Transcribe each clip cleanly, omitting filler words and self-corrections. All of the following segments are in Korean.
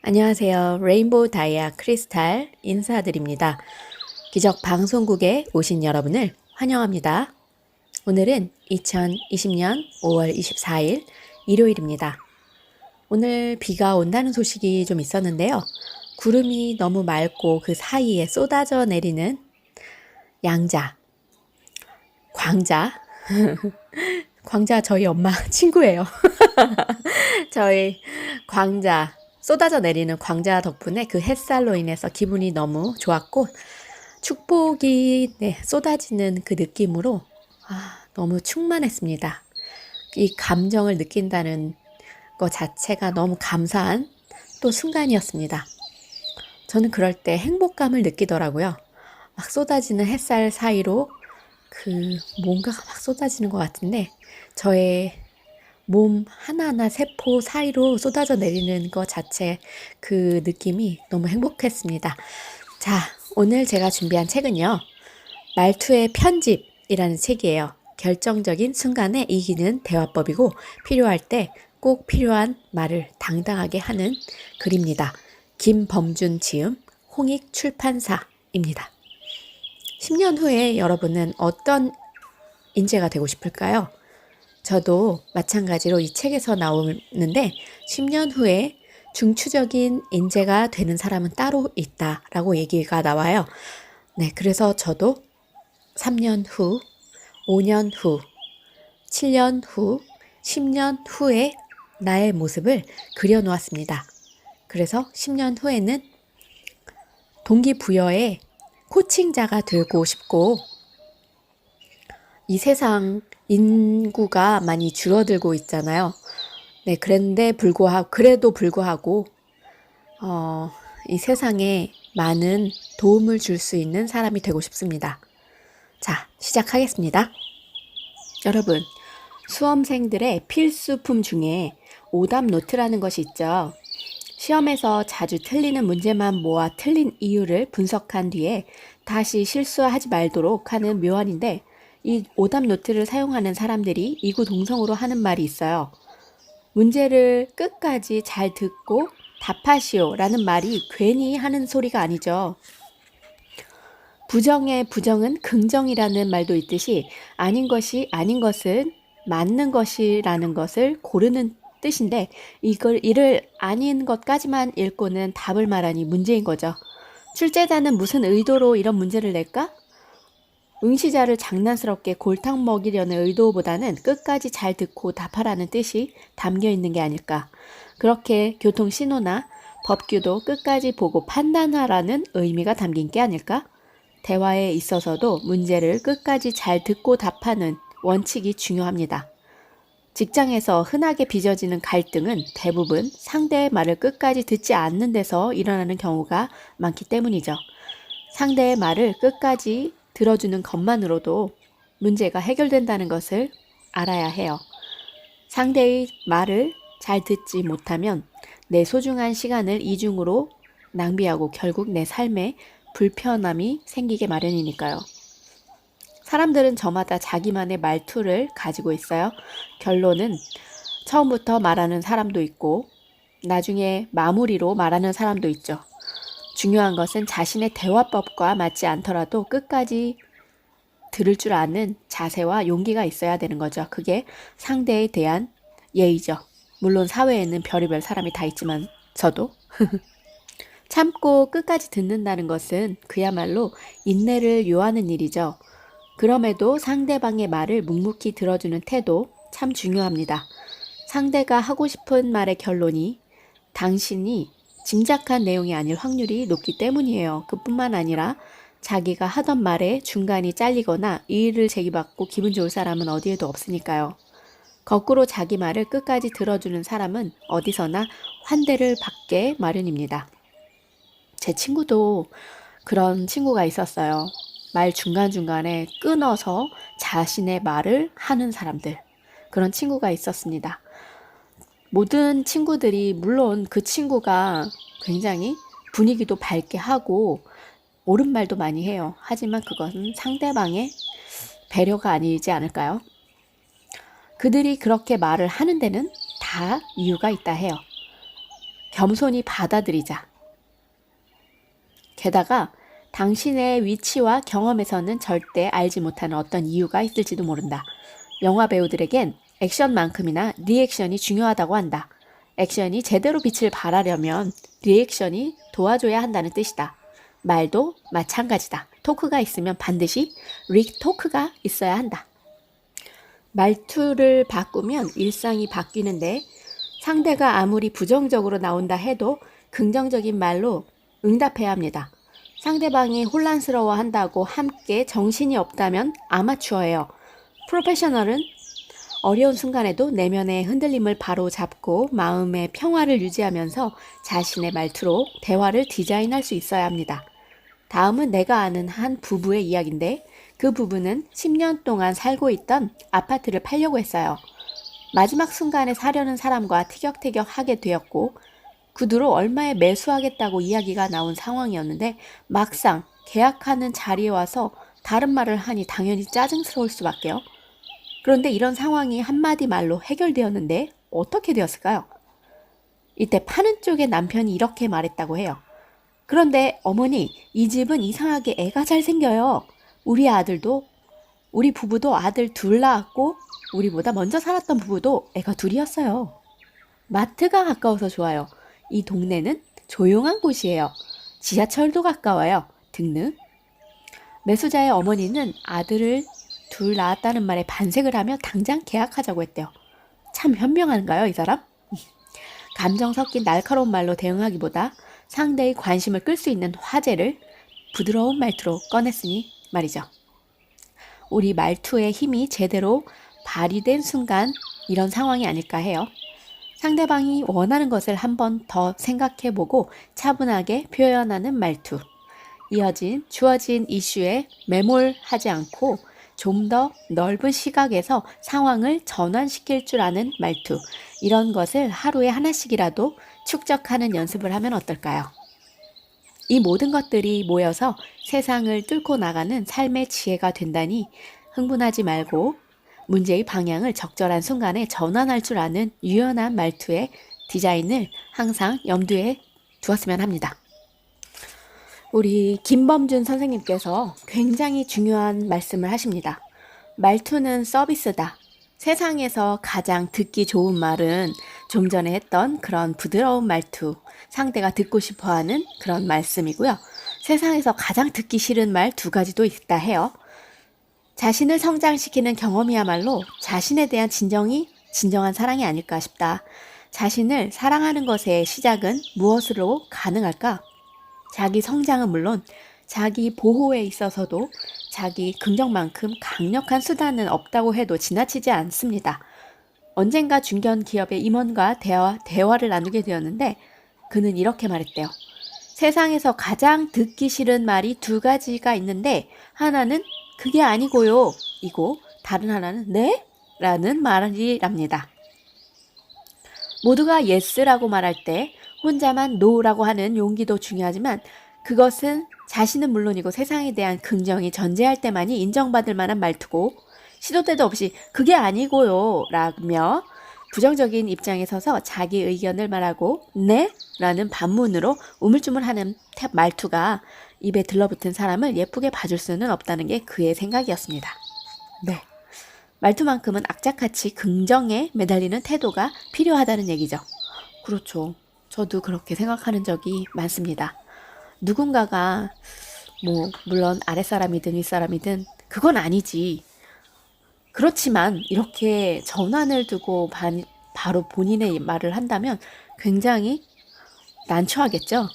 안녕하세요. 레인보우 다이아 크리스탈 인사드립니다. 기적 방송국에 오신 여러분을 환영합니다. 오늘은 2020년 5월 24일 일요일입니다. 오늘 비가 온다는 소식이 좀 있었는데요. 구름이 너무 맑고 그 사이에 쏟아져 내리는 양자, 광자, 광자 저희 엄마 친구예요. 저희 광자, 쏟아져 내리는 광자 덕분에 그 햇살로 인해서 기분이 너무 좋았고 축복이 쏟아지는 그 느낌으로 너무 충만했습니다. 이 감정을 느낀다는 것 자체가 너무 감사한 또 순간이었습니다. 저는 그럴 때 행복감을 느끼더라고요. 막 쏟아지는 햇살 사이로 그 뭔가가 막 쏟아지는 것 같은데 저의 몸 하나하나 세포 사이로 쏟아져 내리는 것 자체 그 느낌이 너무 행복했습니다. 자, 오늘 제가 준비한 책은요. 말투의 편집이라는 책이에요. 결정적인 순간에 이기는 대화법이고 필요할 때 꼭 필요한 말을 당당하게 하는 글입니다. 김범준 지음, 홍익 출판사입니다. 10년 후에 여러분은 어떤 인재가 되고 싶을까요? 저도 마찬가지로 이 책에서 나오는데 10년 후에 중추적인 인재가 되는 사람은 따로 있다라고 얘기가 나와요. 네, 그래서 저도 3년 후, 5년 후, 7년 후, 10년 후에 나의 모습을 그려놓았습니다. 그래서 10년 후에는 동기부여의 코칭자가 되고 싶고 이 세상 인구가 많이 줄어들고 있잖아요. 네, 그래도 불구하고 이 세상에 많은 도움을 줄 수 있는 사람이 되고 싶습니다. 자, 시작하겠습니다. 여러분, 수험생들의 필수품 중에 오답 노트라는 것이 있죠. 시험에서 자주 틀리는 문제만 모아 틀린 이유를 분석한 뒤에 다시 실수하지 말도록 하는 묘안인데 이 오답 노트를 사용하는 사람들이 이구동성으로 하는 말이 있어요. 문제를 끝까지 잘 듣고 답하시오 라는 말이 괜히 하는 소리가 아니죠. 부정의 부정은 긍정이라는 말도 있듯이 아닌 것이 아닌 것은 맞는 것이라는 것을 고르는 뜻인데 이를 아닌 것까지만 읽고는 답을 말하니 문제인 거죠. 출제자는 무슨 의도로 이런 문제를 낼까? 응시자를 장난스럽게 골탕 먹이려는 의도보다는 끝까지 잘 듣고 답하라는 뜻이 담겨 있는 게 아닐까. 그렇게 교통신호나 법규도 끝까지 보고 판단하라는 의미가 담긴 게 아닐까? 대화에 있어서도 문제를 끝까지 잘 듣고 답하는 원칙이 중요합니다. 직장에서 흔하게 빚어지는 갈등은 대부분 상대의 말을 끝까지 듣지 않는 데서 일어나는 경우가 많기 때문이죠. 상대의 말을 끝까지 들어주는 것만으로도 문제가 해결된다는 것을 알아야 해요. 상대의 말을 잘 듣지 못하면 내 소중한 시간을 이중으로 낭비하고 결국 내 삶에 불편함이 생기게 마련이니까요. 사람들은 저마다 자기만의 말투를 가지고 있어요. 결론은 처음부터 말하는 사람도 있고 나중에 마무리로 말하는 사람도 있죠. 중요한 것은 자신의 대화법과 맞지 않더라도 끝까지 들을 줄 아는 자세와 용기가 있어야 되는 거죠. 그게 상대에 대한 예의죠. 물론 사회에는 별의별 사람이 다 있지만 저도 참고 끝까지 듣는다는 것은 그야말로 인내를 요하는 일이죠. 그럼에도 상대방의 말을 묵묵히 들어주는 태도 참 중요합니다. 상대가 하고 싶은 말의 결론이 당신이 짐작한 내용이 아닐 확률이 높기 때문이에요. 그뿐만 아니라 자기가 하던 말에 중간이 잘리거나 이의를 제기받고 기분 좋을 사람은 어디에도 없으니까요. 거꾸로 자기 말을 끝까지 들어주는 사람은 어디서나 환대를 받게 마련입니다. 제 친구도 그런 친구가 있었어요. 말 중간중간에 끊어서 자신의 말을 하는 사람들. 그런 친구가 있었습니다. 모든 친구들이 물론 그 친구가 굉장히 분위기도 밝게 하고 옳은 말도 많이 해요. 하지만 그것은 상대방의 배려가 아니지 않을까요? 그들이 그렇게 말을 하는 데는 다 이유가 있다 해요. 겸손히 받아들이자. 게다가 당신의 위치와 경험에서는 절대 알지 못하는 어떤 이유가 있을지도 모른다. 영화 배우들에겐 액션만큼이나 리액션이 중요하다고 한다. 액션이 제대로 빛을 발하려면 리액션이 도와줘야 한다는 뜻이다. 말도 마찬가지다. 토크가 있으면 반드시 리토크가 있어야 한다. 말투를 바꾸면 일상이 바뀌는데 상대가 아무리 부정적으로 나온다 해도 긍정적인 말로 응답해야 합니다. 상대방이 혼란스러워한다고 함께 정신이 없다면 아마추어예요. 프로페셔널은 어려운 순간에도 내면의 흔들림을 바로 잡고 마음의 평화를 유지하면서 자신의 말투로 대화를 디자인할 수 있어야 합니다. 다음은 내가 아는 한 부부의 이야기인데 그 부부는 10년 동안 살고 있던 아파트를 팔려고 했어요. 마지막 순간에 사려는 사람과 티격태격하게 되었고 구두로 얼마에 매수하겠다고 이야기가 나온 상황이었는데 막상 계약하는 자리에 와서 다른 말을 하니 당연히 짜증스러울 수밖에요. 그런데 이런 상황이 한마디 말로 해결되었는데 어떻게 되었을까요? 이때 파는 쪽의 남편이 이렇게 말했다고 해요. 그런데 어머니, 이 집은 이상하게 애가 잘생겨요. 우리 부부도 아들 둘 낳았고 우리보다 먼저 살았던 부부도 애가 둘이었어요. 마트가 가까워서 좋아요. 이 동네는 조용한 곳이에요. 지하철도 가까워요. 등등. 매수자의 어머니는 아들을 둘 낳았다는 말에 반색을 하며 당장 계약하자고 했대요. 참 현명한가요, 이 사람? 감정 섞인 날카로운 말로 대응하기보다 상대의 관심을 끌 수 있는 화제를 부드러운 말투로 꺼냈으니 말이죠. 우리 말투의 힘이 제대로 발휘된 순간 이런 상황이 아닐까 해요. 상대방이 원하는 것을 한 번 더 생각해보고 차분하게 표현하는 말투. 주어진 이슈에 매몰하지 않고 좀 더 넓은 시각에서 상황을 전환시킬 줄 아는 말투. 이런 것을 하루에 하나씩이라도 축적하는 연습을 하면 어떨까요? 이 모든 것들이 모여서 세상을 뚫고 나가는 삶의 지혜가 된다니 흥분하지 말고 문제의 방향을 적절한 순간에 전환할 줄 아는 유연한 말투의 디자인을 항상 염두에 두었으면 합니다. 우리 김범준 선생님께서 굉장히 중요한 말씀을 하십니다. 말투는 서비스다. 세상에서 가장 듣기 좋은 말은 좀 전에 했던 그런 부드러운 말투, 상대가 듣고 싶어하는 그런 말씀이고요. 세상에서 가장 듣기 싫은 말 두 가지도 있다 해요. 자신을 성장시키는 경험이야말로 자신에 대한 진정한 사랑이 아닐까 싶다. 자신을 사랑하는 것의 시작은 무엇으로 가능할까? 자기 성장은 물론 자기 보호에 있어서도 자기 긍정만큼 강력한 수단은 없다고 해도 지나치지 않습니다. 언젠가 중견 기업의 임원과 대화를 나누게 되었는데 그는 이렇게 말했대요. 세상에서 가장 듣기 싫은 말이 두 가지가 있는데 하나는 그게 아니고요 이고 다른 하나는 네? 라는 말이랍니다. 모두가 yes라고 말할 때 혼자만 no라고 하는 용기도 중요하지만 그것은 자신은 물론이고 세상에 대한 긍정이 전제할 때만이 인정받을 만한 말투고 시도 때도 없이 그게 아니고요 라며 부정적인 입장에 서서 자기 의견을 말하고 네? 라는 반문으로 우물쭈물하는 말투가 입에 들러붙은 사람을 예쁘게 봐줄 수는 없다는 게 그의 생각이었습니다. 네, 말투만큼은 악착같이 긍정에 매달리는 태도가 필요하다는 얘기죠. 그렇죠. 저도 그렇게 생각하는 적이 많습니다. 누군가가 물론 아랫사람이든 윗사람이든 그건 아니지. 그렇지만 이렇게 전환을 두고 바로 본인의 말을 한다면 굉장히 난처하겠죠.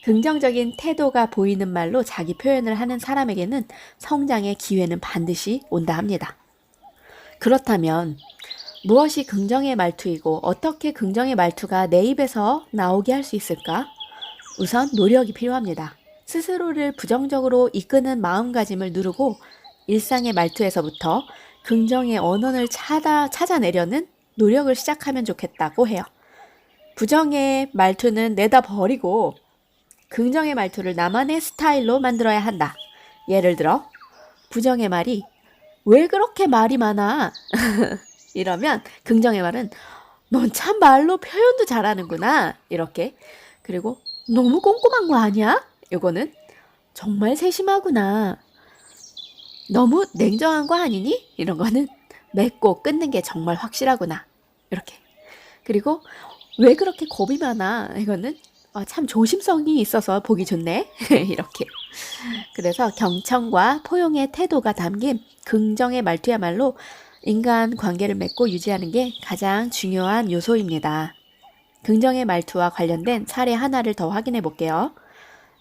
긍정적인 태도가 보이는 말로 자기 표현을 하는 사람에게는 성장의 기회는 반드시 온다 합니다. 그렇다면 무엇이 긍정의 말투이고 어떻게 긍정의 말투가 내 입에서 나오게 할 수 있을까? 우선 노력이 필요합니다. 스스로를 부정적으로 이끄는 마음가짐을 누르고 일상의 말투에서부터 긍정의 언어를 찾아내려는 노력을 시작하면 좋겠다고 해요. 부정의 말투는 내다 버리고 긍정의 말투를 나만의 스타일로 만들어야 한다. 예를 들어 부정의 말이 왜 그렇게 말이 많아? 이러면 긍정의 말은 넌 참 말로 표현도 잘하는구나. 이렇게. 그리고 너무 꼼꼼한 거 아니야? 이거는 정말 세심하구나. 너무 냉정한 거 아니니? 이런 거는 맺고 끊는 게 정말 확실하구나. 이렇게. 그리고 왜 그렇게 겁이 많아? 이거는 참 조심성이 있어서 보기 좋네. 이렇게. 그래서 경청과 포용의 태도가 담긴 긍정의 말투야말로 인간 관계를 맺고 유지하는 게 가장 중요한 요소입니다. 긍정의 말투와 관련된 사례 하나를 더 확인해 볼게요.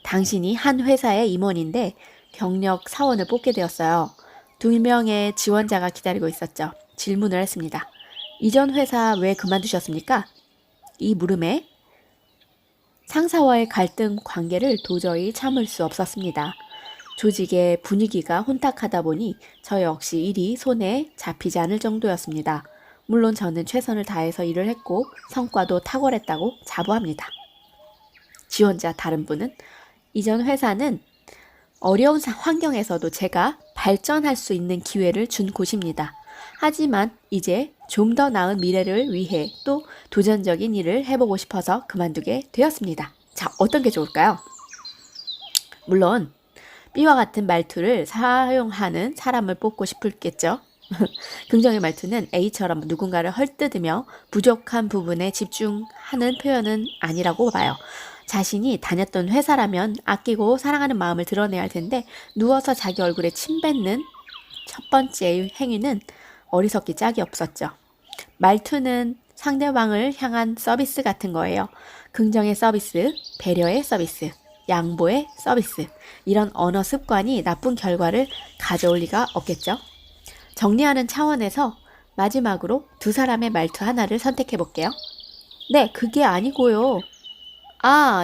당신이 한 회사의 임원인데 경력 사원을 뽑게 되었어요. 2명의 지원자가 기다리고 있었죠. 질문을 했습니다. 이전 회사 왜 그만두셨습니까? 이 물음에 상사와의 갈등 관계를 도저히 참을 수 없었습니다. 조직의 분위기가 혼탁하다 보니 저 역시 일이 손에 잡히지 않을 정도였습니다. 물론 저는 최선을 다해서 일을 했고 성과도 탁월했다고 자부합니다. 지원자 다른 분은 이전 회사는 어려운 환경에서도 제가 발전할 수 있는 기회를 준 곳입니다. 하지만 이제 좀 더 나은 미래를 위해 또 도전적인 일을 해보고 싶어서 그만두게 되었습니다. 자, 어떤 게 좋을까요? 물론 B와 같은 말투를 사용하는 사람을 뽑고 싶겠죠. 긍정의 말투는 A처럼 누군가를 헐뜯으며 부족한 부분에 집중하는 표현은 아니라고 봐요. 자신이 다녔던 회사라면 아끼고 사랑하는 마음을 드러내야 할 텐데 누워서 자기 얼굴에 침 뱉는 첫 번째 행위는 어리석기 짝이 없었죠. 말투는 상대방을 향한 서비스 같은 거예요. 긍정의 서비스, 배려의 서비스, 양보의 서비스. 이런 언어 습관이 나쁜 결과를 가져올 리가 없겠죠. 정리하는 차원에서 마지막으로 두 사람의 말투 하나를 선택해 볼게요. 네, 그게 아니고요.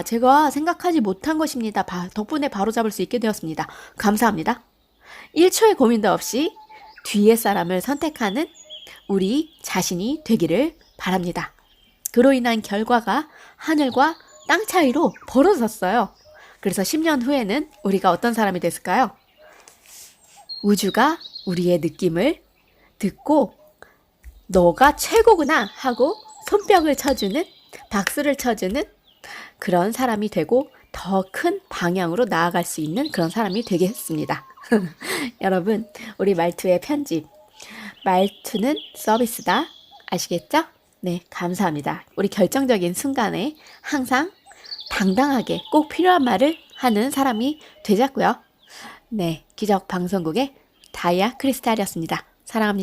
제가 생각하지 못한 것입니다. 덕분에 바로잡을 수 있게 되었습니다. 감사합니다. 1초의 고민도 없이 뒤의 사람을 선택하는 우리 자신이 되기를 바랍니다. 그로 인한 결과가 하늘과 땅 차이로 벌어졌어요. 그래서 10년 후에는 우리가 어떤 사람이 됐을까요? 우주가 우리의 느낌을 듣고 너가 최고구나 하고 손뼉을 쳐주는, 박수를 쳐주는 그런 사람이 되고 더 큰 방향으로 나아갈 수 있는 그런 사람이 되겠습니다. 여러분, 우리 말투의 편집. 말투는 서비스다. 아시겠죠? 네, 감사합니다. 우리 결정적인 순간에 항상 당당하게 꼭 필요한 말을 하는 사람이 되자고요. 네, 기적 방송국의 다이아 크리스탈이었습니다. 사랑합니다.